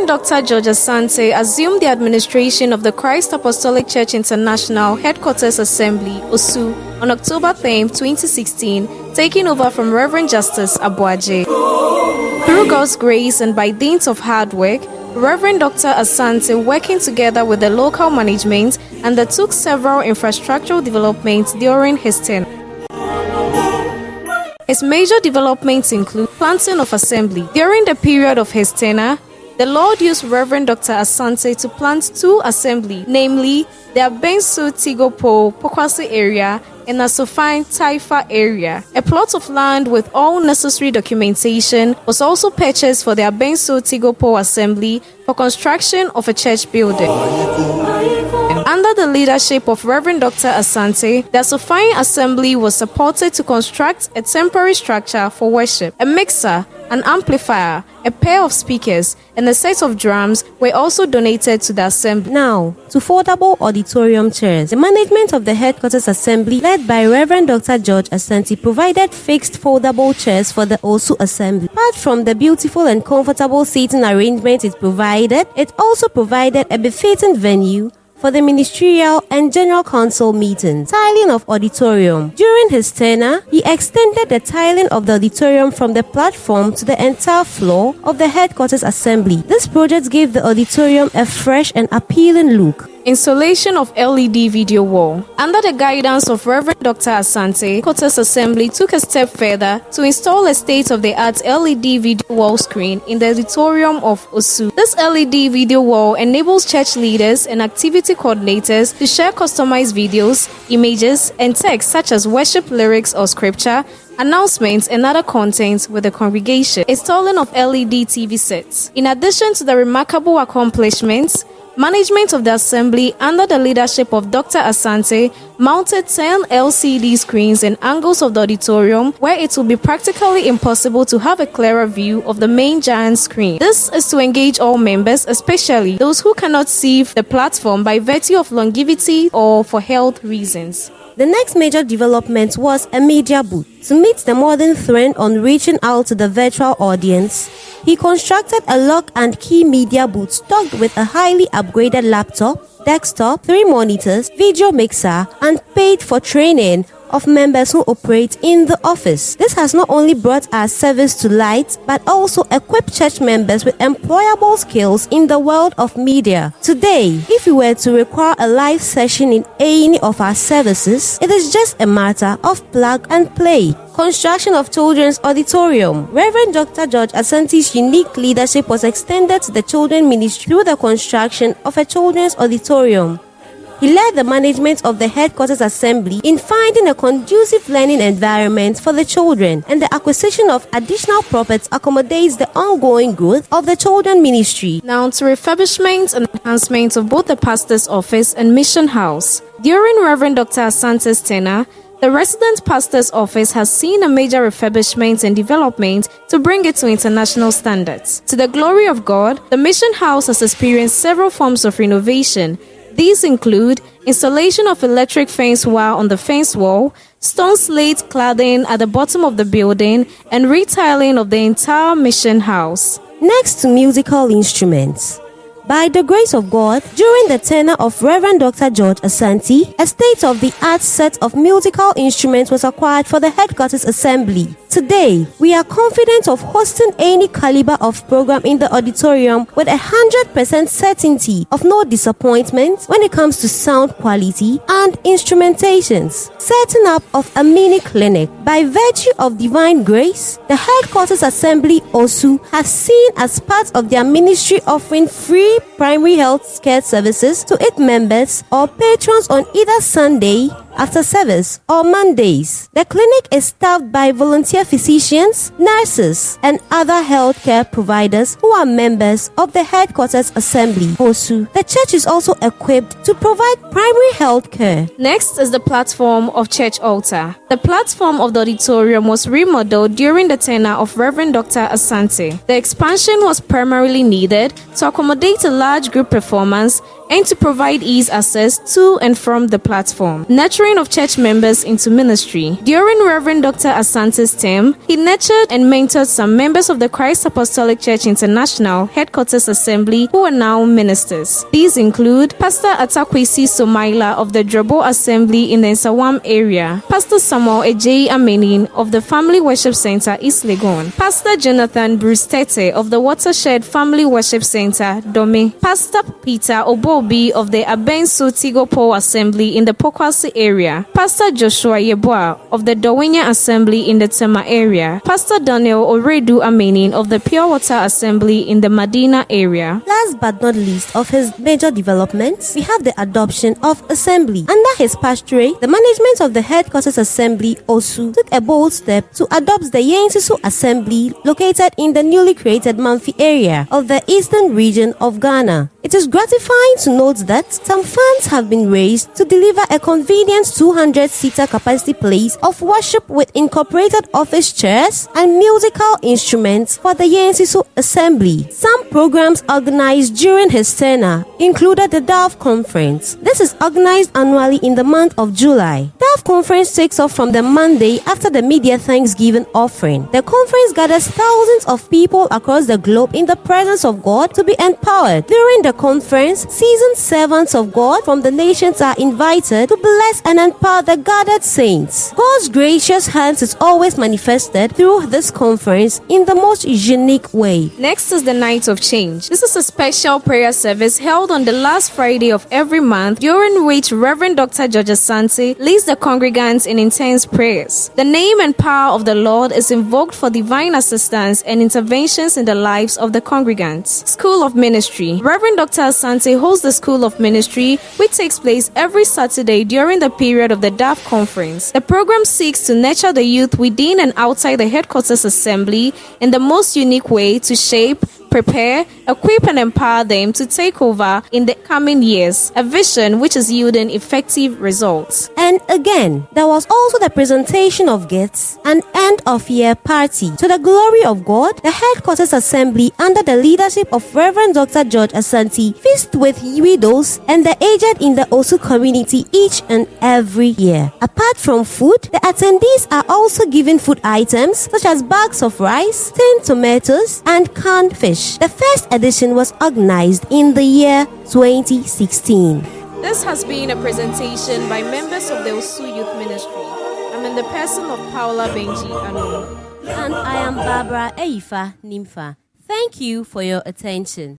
Reverend Dr. George Asante assumed the administration of the Christ Apostolic Church International Headquarters Assembly, OSU, on October 10, 2016, taking over from Reverend Justice Abuaje. Through God's grace and by dint of hard work, Reverend Dr. Asante, working together with the local management, undertook several infrastructural developments during his tenure. His major developments include planting of assembly. During the period of his tenure, the Lord used Reverend Dr. Asante to plant 2 assemblies, namely the Abensu Tigopo Pokwasi area and Asofine Taifa area. A plot of land with all necessary documentation was also purchased for the Abensu Tigopo assembly for construction of a church building. Under the leadership of Reverend Dr. Asante, the Asofine Assembly was supported to construct a temporary structure for worship. A mixer, an amplifier, a pair of speakers, and a set of drums were also donated to the assembly. Now, to Foldable Auditorium chairs. The management of the Headquarters Assembly, led by Reverend Dr. George Asante, provided fixed foldable chairs for the OSU Assembly. Apart from the beautiful and comfortable seating arrangement it also provided a befitting venue for the ministerial and general council meetings. Tiling of auditorium. During his tenure, he extended the tiling of the auditorium from the platform to the entire floor of the Headquarters Assembly. This project gave the auditorium a fresh and appealing look. Installation of LED video wall. Under the guidance of Reverend Dr. Asante, Headquarters Assembly took a step further to install a state-of-the-art LED video wall screen in the auditorium of OSU. This LED video wall enables church leaders and activity coordinators to share customized videos, images, and text such as worship lyrics or scripture, announcements, and other content with the congregation. Installing of LED TV sets. In addition to the remarkable accomplishments, management of the assembly, under the leadership of Dr. Asante, mounted 10 LCD screens in angles of the auditorium where it will be practically impossible to have a clearer view of the main giant screen. This is to engage all members, especially those who cannot see the platform by virtue of longevity or for health reasons. The next major development was a media booth. To meet the modern trend on reaching out to the virtual audience, he constructed a lock and key media booth stocked with a highly upgraded laptop, desktop, 3 monitors, video mixer, and paid for training of members who operate in the office. This has not only brought our service to light, but also equipped church members with employable skills in the world of media. Today, if we were to require a live session in any of our services, it is just a matter of plug and play. Construction of Children's Auditorium. Reverend Dr. George Asante's unique leadership was extended to the children ministry through the construction of a children's auditorium. He led the management of the Headquarters Assembly in finding a conducive learning environment for the children, and the acquisition of additional property accommodates the ongoing growth of the children ministry. Now to refurbishment and enhancement of both the pastor's office and mission house. During Reverend Dr. Asante's tenure, the resident pastor's office has seen a major refurbishment and development to bring it to international standards. To the glory of God, the mission house has experienced several forms of renovation. These include installation of electric fence wire on the fence wall, stone slate cladding at the bottom of the building, and retiling of the entire mission house. Next to musical instruments. By the grace of God, during the tenure of Reverend Dr. George Asante, a state-of-the-art set of musical instruments was acquired for the Headquarters Assembly. Today, we are confident of hosting any caliber of program in the auditorium with 100% certainty of no disappointment when it comes to sound quality and instrumentations. Setting up of a mini clinic. By virtue of divine grace, the Headquarters Assembly OSU has seen as part of their ministry offering free primary health care services to its members or patrons on either Sunday after service or Mondays. The clinic is staffed by volunteer physicians, nurses, and other healthcare providers who are members of the Headquarters Assembly, OSU. The church is also equipped to provide primary health care. Next is the platform of church altar. The platform of the auditorium was remodeled during the tenure of Reverend Dr. Asante. The expansion was primarily needed to accommodate a large group performance and to provide ease access to and from the platform. Nurturing of church members into ministry. During Reverend Dr. Asante's term, he nurtured and mentored some members of the Christ Apostolic Church International Headquarters Assembly who are now ministers. These include Pastor Atakwesi Somaila of the Drobo Assembly in the Nsawam area, Pastor Samuel Ejei Amenin of the Family Worship Center East Legon, Pastor Jonathan Bruce Tete of the Watershed Family Worship Center Dome, Pastor Peter Obobi of the Abensu Tigopo Assembly in the Pokwasi area, Pastor Joshua Yeboah of the Dowenya Assembly in the Tema area, Pastor Daniel Oredu Amenin of the Pure Water Assembly in the Madina area. Last but not least of his major developments, we have the adoption of Assembly. Under his pastorate, the management of the Headquarters Assembly Osu took a bold step to adopt the Yensisu Assembly located in the newly created Mamfi area of the eastern region of Ghana. It is gratifying to note that some funds have been raised to deliver a convenient 200-seater capacity place of worship with incorporated office chairs and musical instruments for the Yensisu Assembly. Some programs organized during his tenure included the DAF Conference. This is organized annually in the month of July. DAF Conference takes off from the Monday after the media Thanksgiving offering. The conference gathers thousands of people across the globe in the presence of God to be empowered. During the conference, seasoned servants of God from the nations are invited to bless and empower the gathered saints. God's gracious hands is always manifested through this conference in the most unique way. Next is the Night of Change. This is a special prayer service held on the last Friday of every month, during which Reverend Dr. George Asante leads the congregants in intense prayers. The name and power of the Lord is invoked for divine assistance and interventions in the lives of the congregants. School of Ministry. Reverend Dr. Asante holds the School of Ministry, which takes place every Saturday during the period of the DAF Conference. The program seeks to nurture the youth within and outside the Headquarters Assembly in the most unique way to shape, prepare, equip and empower them to take over in the coming years, a vision which is yielding effective results. And again, there was also the presentation of gifts and end-of-year party. To the glory of God, the Headquarters Assembly under the leadership of Reverend Dr. George Asante feast with widows and the aged in the Osu community each and every year. Apart from food, the attendees are also given food items such as bags of rice, tinned tomatoes, and canned fish. The first edition was organized in the year 2016. This has been a presentation by members of the Osu Youth Ministry. I'm in the person of Paula Benji Anu. And I am Barbara Eifa Nimfa. Thank you for your attention.